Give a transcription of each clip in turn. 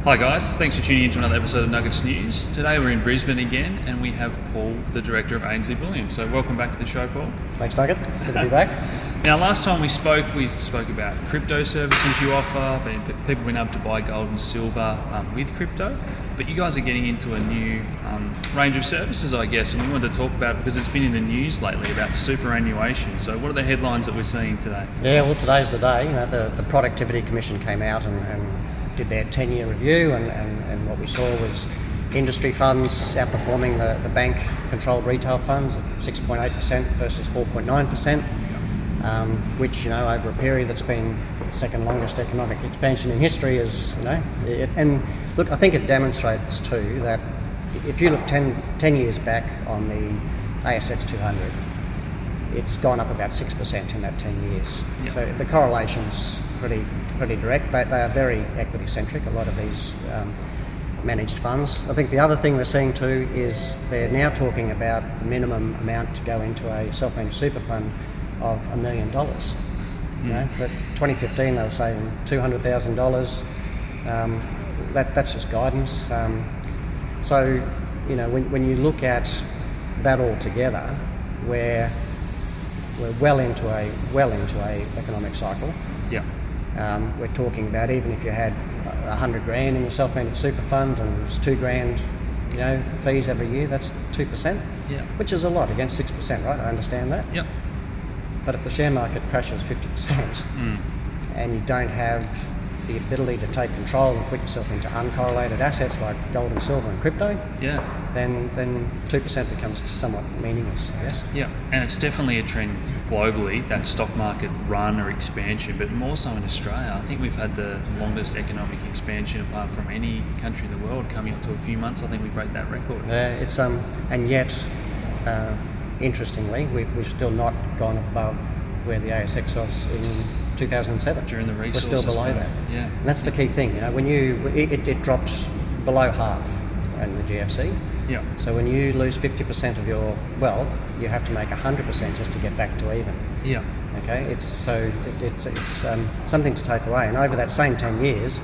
Hi guys, thanks for tuning in to another episode of Nuggets News. Today we're in Brisbane again and we have Paul, the Director of Ainsley Williams. So welcome back to the show, Paul. Thanks, Nugget. Good to be back. Now last time we spoke about crypto services you offer, people being able to buy gold and silver with crypto, but you guys are getting into a new range of services, I guess, and we wanted to talk about it because it's been in the news lately about superannuation. So what are the headlines that we're seeing today? Yeah, well, today's the day. The Productivity Commission came out and did their 10-year review, and what we saw was industry funds outperforming the bank-controlled retail funds at 6.8% versus 4.9%, which, over a period that's been the second longest economic expansion in history is, and look, I think it demonstrates too that if you look 10 years back on the ASX 200, it's gone up about 6% in that 10 years. Yep. So the correlation's pretty direct. They are very equity-centric, a lot of these managed funds. I think the other thing we're seeing too is they're now talking about the minimum amount to go into a self-managed super fund of $1 million. But 2015 they were saying $200,000. That's just guidance. So when you look at that all together, we're well into a economic cycle. Yeah. We're talking about even if you had $100,000 in your self-managed super fund and it's $2,000, fees every year, that's 2%. Yeah. Which is a lot against 6%, right? I understand that. Yeah. But if the share market crashes 50% and you don't have the ability to take control and put yourself into uncorrelated assets like gold and silver and crypto, then 2% becomes somewhat meaningless, I guess. Yeah, and it's definitely a trend globally, that stock market run or expansion, but more so in Australia. I think we've had the longest economic expansion apart from any country in the world, coming up to a few months. I think we break that record. Yeah, it's and yet, interestingly, we've still not gone above where the ASX was in 2007. During the resources. We're still below that. Yeah. And that's the key thing. When it drops below half in the GFC. Yeah. So when you lose 50% of your wealth, you have to make 100% just to get back to even. Yeah. Okay. It's something to take away. And over that same 10 years,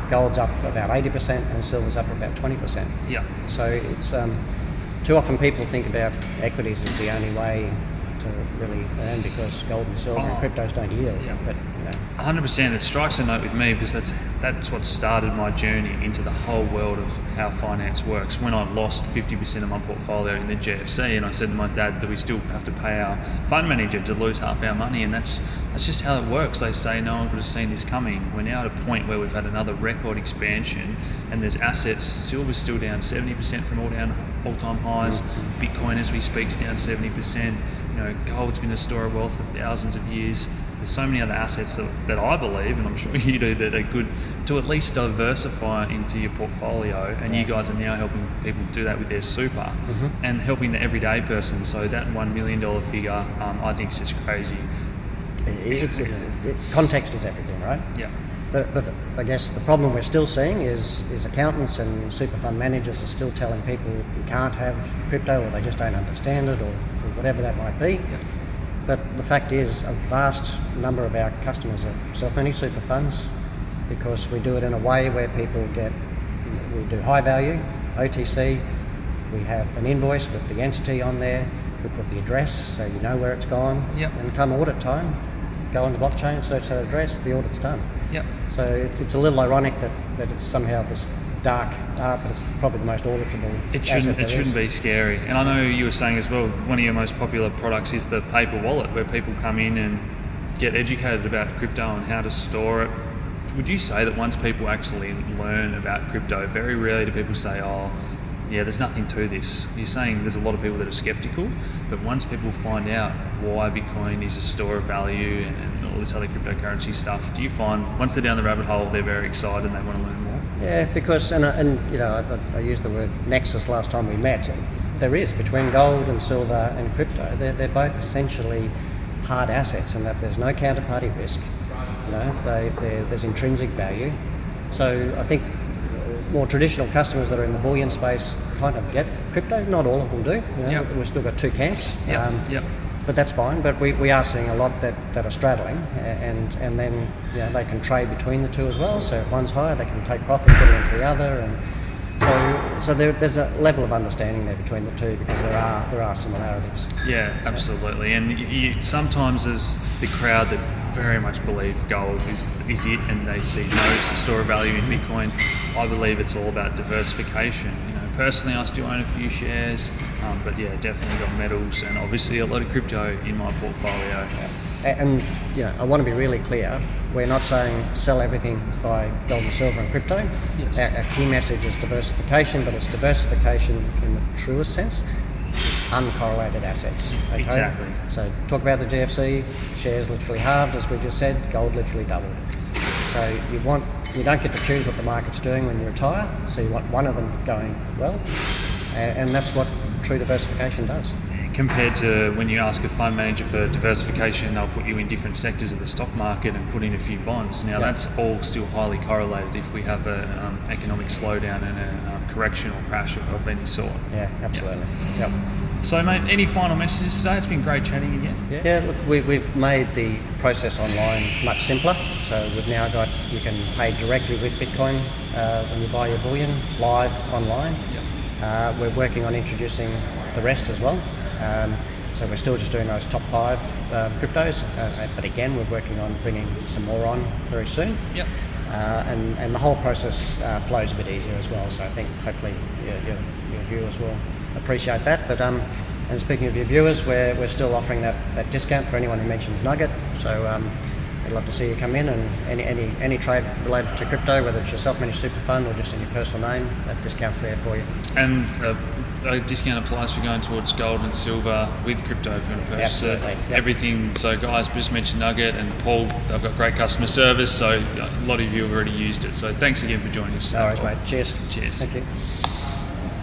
gold's up about 80% and silver's up about 20%. Yeah. So it's too often people think about equities as the only way to really earn because gold and silver and cryptos don't yield. Yeah. But 100%. It strikes a note with me because that's what started my journey into the whole world of how finance works. When I lost 50% of my portfolio in the GFC, and I said to my dad, do we still have to pay our fund manager to lose half our money? And that's just how it works. They say no one could have seen this coming. We're now at a point where we've had another record expansion, and there's assets. Silver's still down 70% from all-time highs. Bitcoin, as we speak, is down 70%. Gold's been a store of wealth for thousands of years. There's so many other assets that I believe, and I'm sure you do, that are good to at least diversify into your portfolio, and you guys are now helping people do that with their super and helping the everyday person. So that $1 million figure, I think is just crazy. Context is everything, right? Yeah. But I guess the problem we're still seeing is accountants and super fund managers are still telling people you can't have crypto, or they just don't understand it, or whatever that might be. Yeah. But the fact is, a vast number of our customers are self-managed super funds because we do it in a way where we do high value, OTC, we have an invoice with the entity on there, we put the address so you know where it's gone, and come audit time, go on the blockchain, search that address, the audit's done. Yep. So it's a little ironic that it's somehow this dark art, but it's probably the most auditable asset there is. Shouldn't be scary. And I know you were saying as well, one of your most popular products is the paper wallet, where people come in and get educated about crypto and how to store it. Would you say that once people actually learn about crypto, very rarely do people say, there's nothing to this? You're saying there's a lot of people that are skeptical, but once people find out why Bitcoin is a store of value and all this other cryptocurrency stuff, do you find once they're down the rabbit hole, they're very excited and they want to learn more? Yeah, because I used the word nexus last time we met. There is between gold and silver and crypto. They're both essentially hard assets, in that there's no counterparty risk. There's intrinsic value. So I think more traditional customers that are in the bullion space kind of get crypto. Not all of them do. We've still got two camps. But that's fine. But we are seeing a lot that are straddling, and then they can trade between the two as well. So if one's higher, they can take profit, put it into the other, and so there's a level of understanding there between the two, because there are similarities. Yeah, absolutely. And you sometimes, as the crowd that very much believe gold is it, and they see no store of value in Bitcoin, I believe it's all about diversification. Personally, I still own a few shares, but yeah, definitely got metals and obviously a lot of crypto in my portfolio. And I want to be really clear. We're not saying sell everything, buy gold and silver and crypto. Yes. Our key message is diversification, but it's diversification in the truest sense, uncorrelated assets. Okay? Exactly. So talk about the GFC, shares literally halved, as we just said, gold literally doubled. So you don't get to choose what the market's doing when you retire, so you want one of them going well, and that's what true diversification does. Compared to when you ask a fund manager for diversification, they'll put you in different sectors of the stock market and put in a few bonds. Now that's all still highly correlated if we have an economic slowdown and a correction or crash of any sort. Yeah, absolutely. Yep. So mate, any final messages today? It's been great chatting again. Yeah, look, we've made the process online much simpler. So we've now got, you can pay directly with Bitcoin when you buy your bullion live online. Yep. We're working on introducing the rest as well. So we're still just doing those top 5 cryptos, but again, we're working on bringing some more on very soon. Yep. And the whole process flows a bit easier as well. So I think hopefully your viewers will appreciate that. But and speaking of your viewers, we're still offering that discount for anyone who mentions Nugget. So I'd love to see you come in, and any trade related to crypto, whether it's your self-managed super fund or just in your personal name, that discount's there for you. And a discount applies for going towards gold and silver with crypto if you want to purchase it. Yep. Everything. So guys, just mentioned Nugget and Paul, they've got great customer service, so a lot of you have already used it. So thanks again for joining us. No worries, mate. Cheers. Cheers. Thank you.